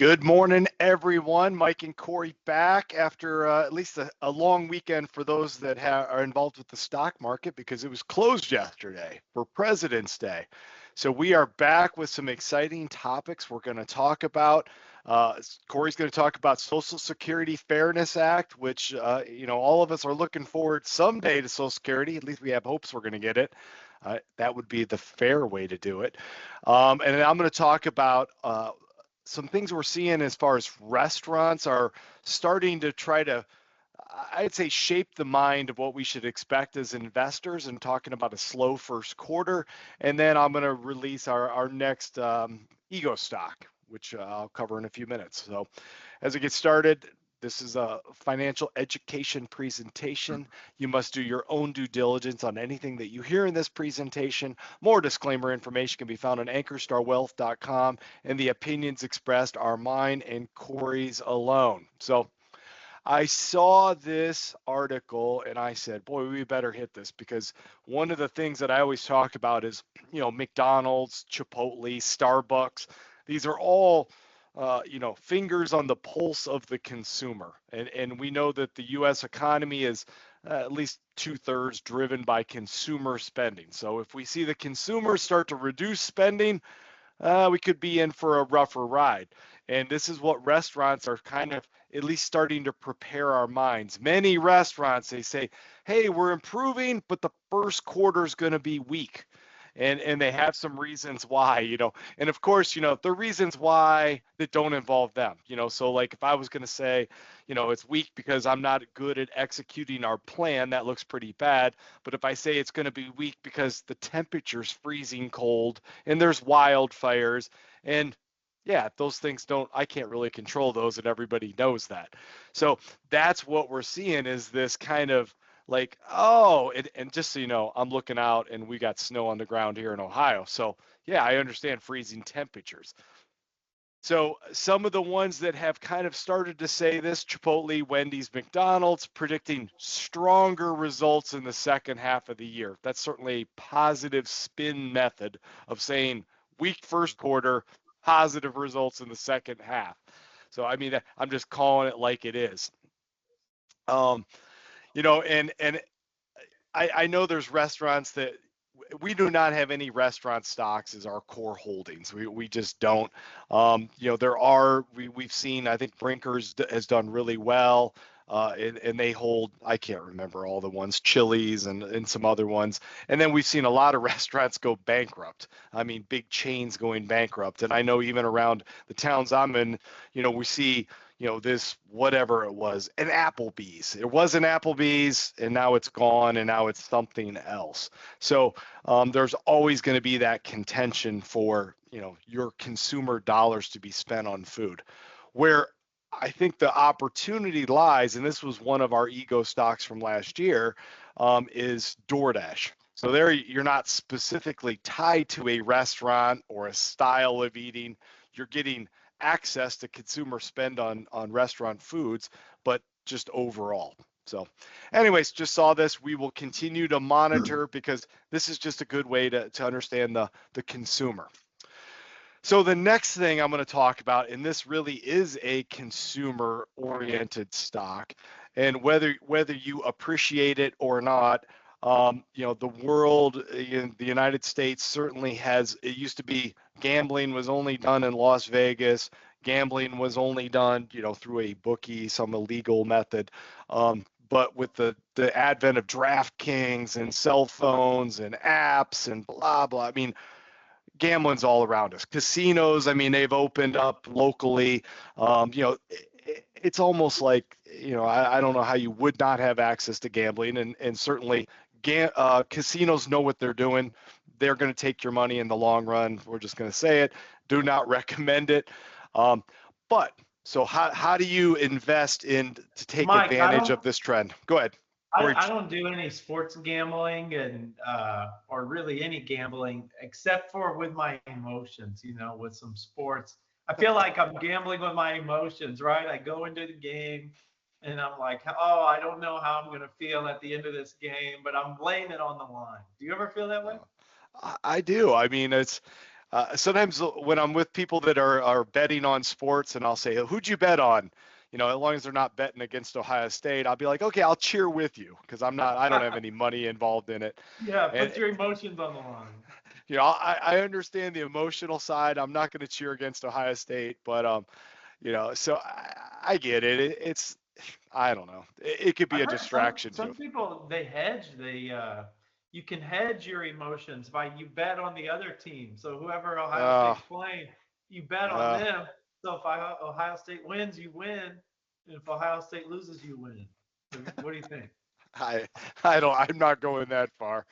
Good morning, everyone. Mike and Corey back after at least a long weekend for those that are involved with the stock market because it was closed yesterday for President's Day. So we are back with some exciting topics we're going to talk about. Corey's going to talk about Social Security Fairness Act, which, all of us are looking forward someday to Social Security. At least we have hopes we're going to get it. That would be the fair way to do it. And then I'm going to talk about some things we're seeing as far as restaurants are starting to try to, I'd say, shape the mind of what we should expect as investors, and talking about a slow first quarter. And then I'm going to release our next ego stock, which I'll cover in a few minutes. So as we get started, this is a financial education presentation. You must do your own due diligence on anything that you hear in this presentation. More disclaimer information can be found on ankerstarwealth.com, and the opinions expressed are mine and Corey's alone. So I saw this article and I said, boy, we better hit this, because one of the things that I always talk about is, McDonald's, Chipotle, Starbucks. These are all fingers on the pulse of the consumer. And we know that the U.S. economy is at least 2/3 driven by consumer spending. So if we see the consumers start to reduce spending, we could be in for a rougher ride. And this is what restaurants are kind of at least starting to prepare our minds. Many restaurants, they say, hey, we're improving, but the first quarter is going to be weak. And they have some reasons why, and of course, the reasons why that don't involve them, so like if I was going to say, it's weak because I'm not good at executing our plan, that looks pretty bad. But if I say it's going to be weak because the temperature's freezing cold and there's wildfires, and yeah, those things I can't really control those, and everybody knows that. So that's what we're seeing, is this kind of like, oh, and just so you know, I'm looking out and we got snow on the ground here in Ohio. So yeah, I understand freezing temperatures. So some of the ones that have kind of started to say this: Chipotle, Wendy's, McDonald's, predicting stronger results in the second half of the year. That's certainly a positive spin method of saying weak first quarter, positive results in the second half. So I mean, I'm just calling it like it is. And I know there's restaurants that we do not have any restaurant stocks as our core holdings. We just don't. We've seen, I think Brinker's has done really well. And they hold, I can't remember all the ones, Chili's and some other ones. And then we've seen a lot of restaurants go bankrupt. I mean, big chains going bankrupt. And I know even around the towns I'm in, we see, this, whatever it was, an Applebee's. It was an Applebee's, and now it's gone, and now it's something else. So there's always going to be that contention for, your consumer dollars to be spent on food. Where I think the opportunity lies, and this was one of our ego stocks from last year, is DoorDash. So there, you're not specifically tied to a restaurant or a style of eating. You're getting access to consumer spend on restaurant foods, but just overall. So anyways, just saw this. We will continue to monitor, because this is just a good way to understand the consumer. So the next thing I'm going to talk about, and this really is a consumer-oriented stock, and whether you appreciate it or not, the world in the United States certainly has. It used to be gambling was only done in Las Vegas. Gambling was only done, through a bookie, some illegal method. But with the advent of DraftKings and cell phones and apps and blah blah, I mean, gambling's all around us. Casinos, I mean, they've opened up locally. It's almost like, I don't know how you would not have access to gambling, and certainly casinos know what they're doing. They're going to take your money in the long run. We're just going to say it. Do not recommend it. But so how do you invest in to take Mike, advantage of this trend? Go ahead. I don't do any sports gambling and or really any gambling except for with my emotions, with some sports. I feel like I'm gambling with my emotions, right? I go into the game and I'm like, oh, I don't know how I'm going to feel at the end of this game, but I'm laying it on the line. Do you ever feel that way? I do. I mean, Sometimes when I'm with people that are betting on sports, and I'll say, "Who'd you bet on?" You know, as long as they're not betting against Ohio State, I'll be like, "Okay, I'll cheer with you," because I don't have any money involved in it. Yeah, And put your emotions on the line. you know, I understand the emotional side. I'm not going to cheer against Ohio State, but you know, so I get it. It's I don't know. It could be I've a heard distraction some too. people they hedge. You can hedge your emotions by you bet on the other team. So whoever Ohio Uh, State's playing, you bet on uh, them. So if Ohio State wins, you win. And if Ohio State loses, you win. What do you think? I I don't. I'm not going that far.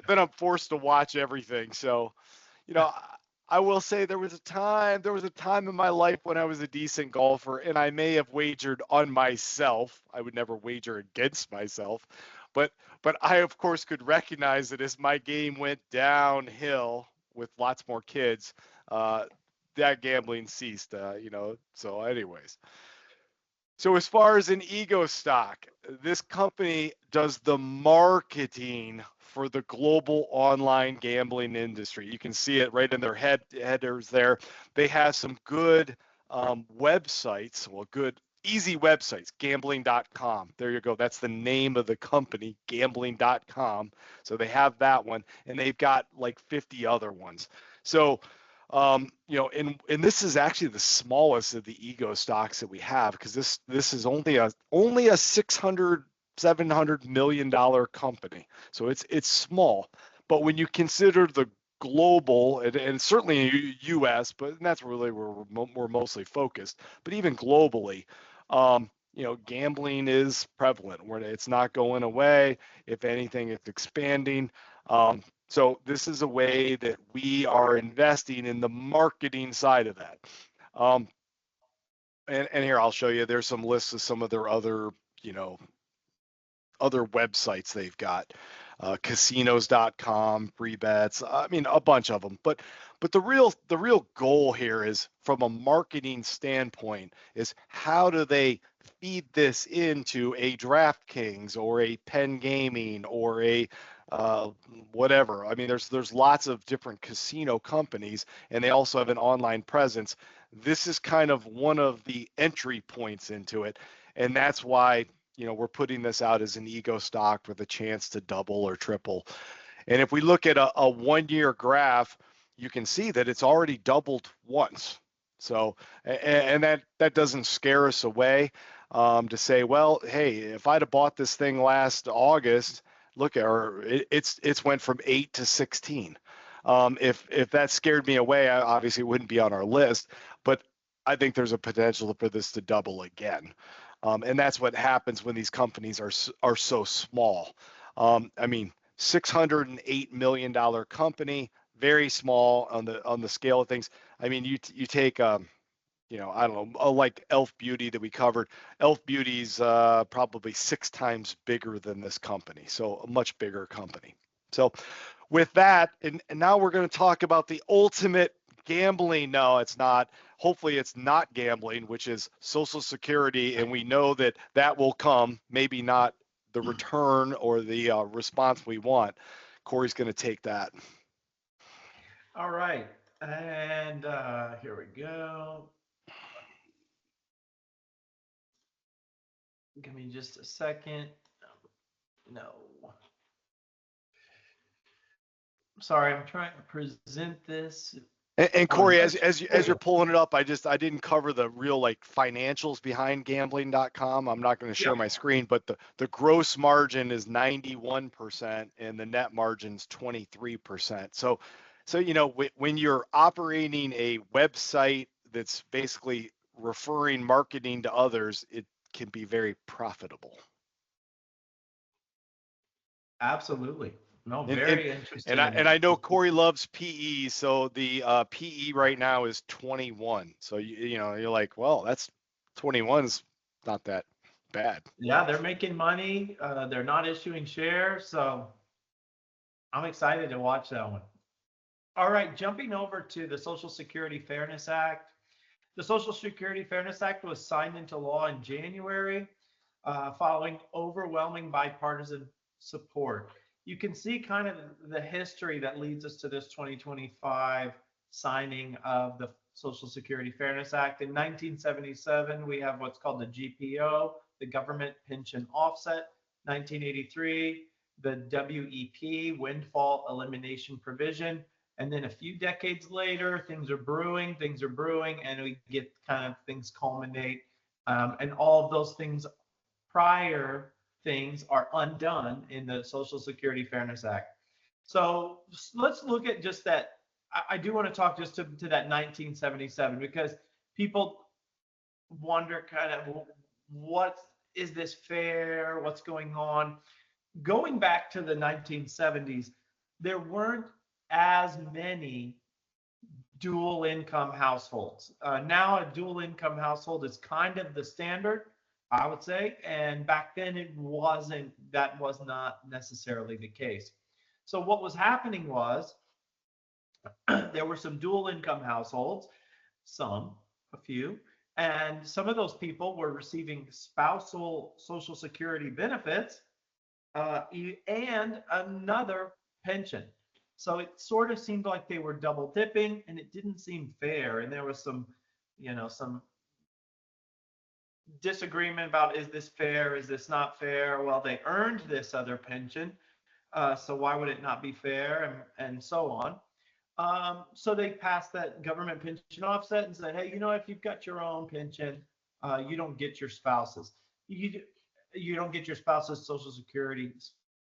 Then I'm forced to watch everything. So, you know, I will say there was a time in my life when I was a decent golfer, and I may have wagered on myself. I would never wager against myself, but I of course could recognize that as my game went downhill with lots more kids, uh, that gambling ceased. You know, so anyways. So as far as an ego stock, this company does the marketing for the global online gambling industry. You can see it right in their headers there. They have some good websites, well, good easy websites, gambling.com. There you go. That's the name of the company, gambling.com. So they have that one, and they've got like 50 other ones. So you know, and this is actually the smallest of the ego stocks that we have, because this is only a 600 to 700 million dollar company, so it's small. But when you consider the global and certainly U.S., but that's really where we're mostly focused. But even globally, you know, gambling is prevalent. Where it's not going away. If anything, it's expanding. So this is a way that we are investing in the marketing side of that. Um, and here I'll show you. There's some lists of some of their other, you know, other websites they've got, casinos.com, free bets. I mean, a bunch of them. But the real goal here is, from a marketing standpoint, is how do they feed this into a DraftKings or a Penn Gaming or a uh, whatever. I mean, there's lots of different casino companies, and they also have an online presence. This is kind of one of the entry points into it, and that's why, you know, we're putting this out as an ego stock with a chance to double or triple. And if we look at a 1 year graph, you can see that it's already doubled once. So, and that doesn't scare us away, to say, well, hey, if I'd have bought this thing last August, look at, or it's went from 8 to 16. If that scared me away, I obviously wouldn't be on our list, but I think there's a potential for this to double again. And that's what happens when these companies are so small. I mean, $608 million company, very small on the scale of things. I mean, you take you know, I don't know, like Elf Beauty that we covered. Elf Beauty's probably 6 times bigger than this company, so a much bigger company. So with that, and now we're going to talk about the ultimate gambling. No, it's not. Hopefully it's not gambling, which is Social Security, and we know that that will come, maybe not the return or the response we want. Corey's going to take that. All right. And here we go. Give me just a second. No. Sorry, I'm trying to present this And on Corey, my as you're pulling it up, I didn't cover the real like financials behind gambling.com. I'm not going to share Yep. my screen, but the gross margin is 91% and the net margin's 23%. So you know, when you're operating a website that's basically referring marketing to others, it can be very profitable. Absolutely. No, And and very and interesting. I know Corey loves PE, so the PE right now is 21. So you know, you're like, well, that's 21's not that bad. Yeah, they're making money. They're not issuing shares, so I'm excited to watch that one. All right, jumping over to the Social Security Fairness Act. The Social Security Fairness Act was signed into law in January, following overwhelming bipartisan support. You can see kind of the history that leads us to this 2025 signing of the Social Security Fairness Act. In 1977, we have what's called the GPO, the Government Pension Offset. 1983, the WEP, Windfall Elimination Provision. And then a few decades later, things are brewing, and we get kind of things culminate. And all of those things, prior things, are undone in the Social Security Fairness Act. So let's look at just that. I do want to talk just to that 1977, because people wonder kind of, what is this fair? What's going on? Going back to the 1970s, there weren't as many dual income households. Now a dual income household is kind of the standard, I would say, and back then it wasn't. That was not necessarily the case. So what was happening was there were some dual income households, a few, and some of those people were receiving spousal Social Security benefits and another pension. So it sort of seemed like they were double dipping, and it didn't seem fair. And there was some disagreement about, is this fair? Is this not fair? Well, they earned this other pension, so why would it not be fair? And so on. So they passed that government pension offset and said, hey, if you've got your own pension, you don't get your spouse's. You don't get your spouse's Social Security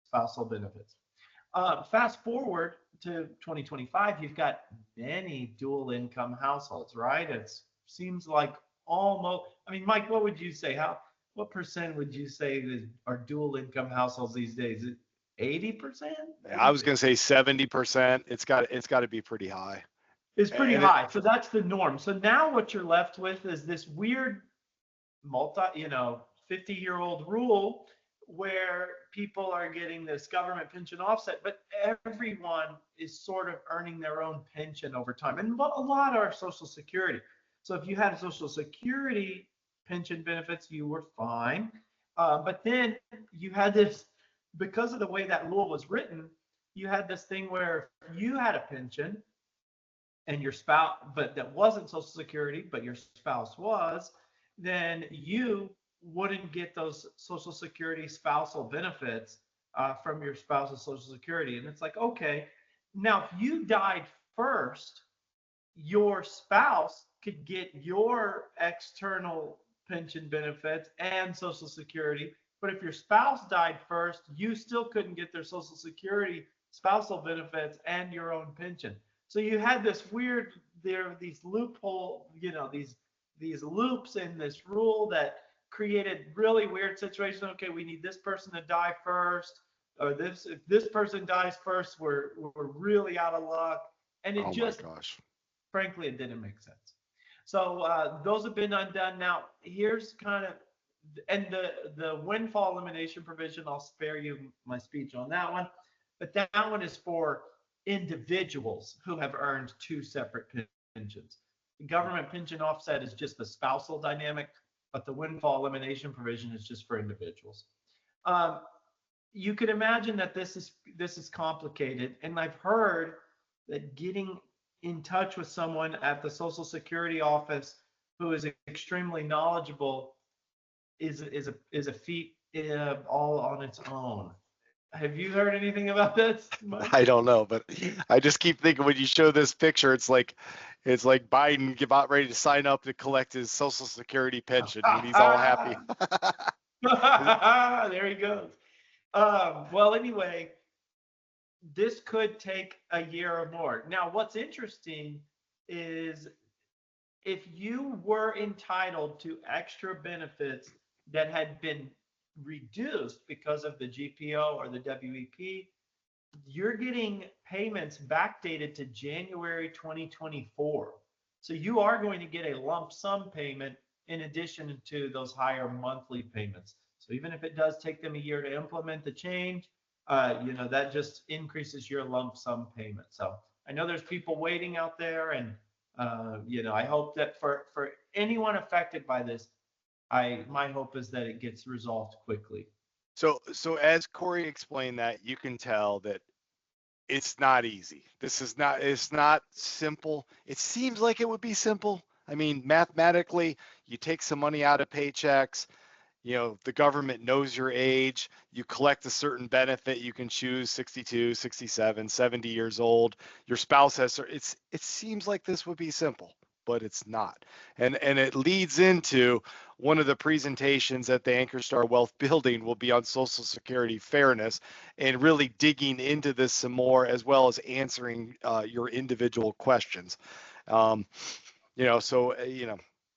spousal benefits. Fast forward to 2025, you've got many dual income households, right? It seems like almost, Mike, what would you say? What percent would you say are dual income households these days? 80%? I was going to say 70%. It's got to be pretty high. It's pretty high. So that's the norm. So now what you're left with is this weird 50-year-old rule where people are getting this government pension offset, but everyone is sort of earning their own pension over time. And a lot are Social Security. So if you had Social Security pension benefits, you were fine. But then you had this, because of the way that rule was written, you had this thing where you had a pension and your spouse, but that wasn't Social Security, but your spouse was, then you wouldn't get those Social Security spousal benefits from your spouse's Social Security. And it's like, okay, now if you died first, your spouse could get your external pension benefits and Social Security. But if your spouse died first, you still couldn't get their Social Security spousal benefits and your own pension. So you had this weird, there are these loophole, these loops in this rule that created really weird situations. Okay, we need this person to die first, or if this person dies first, we're really out of luck. And it frankly, it didn't make sense. So those have been undone. Now, here's kind of, and the windfall elimination provision, I'll spare you my speech on that one, but that one is for individuals who have earned two separate pensions. The government pension offset is just the spousal dynamic, but the windfall elimination provision is just for individuals. You can imagine that this is complicated, and I've heard that getting in touch with someone at the Social Security office who is extremely knowledgeable is a feat all on its own. Have you heard anything about this, Mike? I don't know, but I just keep thinking, when you show this picture, it's like Biden about ready to sign up to collect his Social Security pension when he's all happy. There he goes. Well, anyway, this could take a year or more. Now, what's interesting is if you were entitled to extra benefits that had been reduced because of the GPO or the WEP, you're getting payments backdated to January 2024. So you are going to get a lump sum payment in addition to those higher monthly payments. So even if it does take them a year to implement the change, that just increases your lump sum payment. So I know there's people waiting out there, and I hope that for anyone affected by this, my hope is that it gets resolved quickly. So as Corey explained that, you can tell that It's not easy. It's not simple. It seems like it would be simple. I mean, mathematically, you take some money out of paychecks, the government knows your age, you collect a certain benefit, you can choose 62, 67, 70 years old, your spouse has, it seems like this would be simple, but it's not. And it leads into one of the presentations at the Ankerstar Wealth Building will be on Social Security fairness and really digging into this some more, as well as answering your individual questions. Um,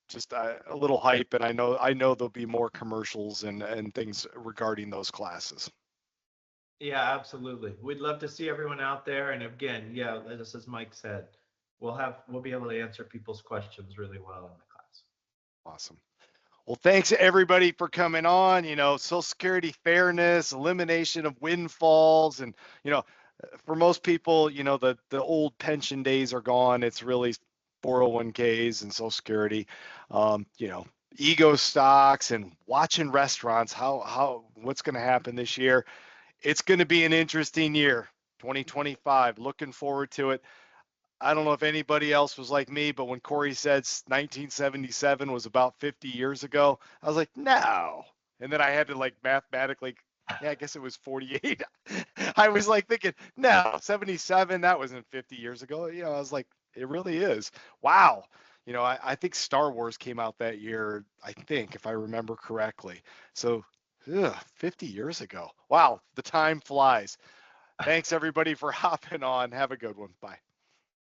just a little hype, and I know there'll be more commercials and things regarding those classes. Yeah, absolutely. We'd love to see everyone out there. And again, yeah, just as Mike said, we'll be able to answer people's questions really well in the class. Awesome. Well, thanks everybody for coming on. Social Security fairness, elimination of windfalls, and for most people, the old pension days are gone. It's really 401ks and Social Security. Ego stocks and watching restaurants. What's going to happen this year? It's going to be an interesting year, 2025. Looking forward to it. I don't know if anybody else was like me, but when Corey said 1977 was about 50 years ago, I was like, no. And then I had to like mathematically, yeah, I guess it was 48. I was like thinking, no, 77, that wasn't 50 years ago. I was like, it really is. Wow. I think Star Wars came out that year, I think, if I remember correctly. So, 50 years ago. Wow, the time flies. Thanks everybody for hopping on. Have a good one. Bye.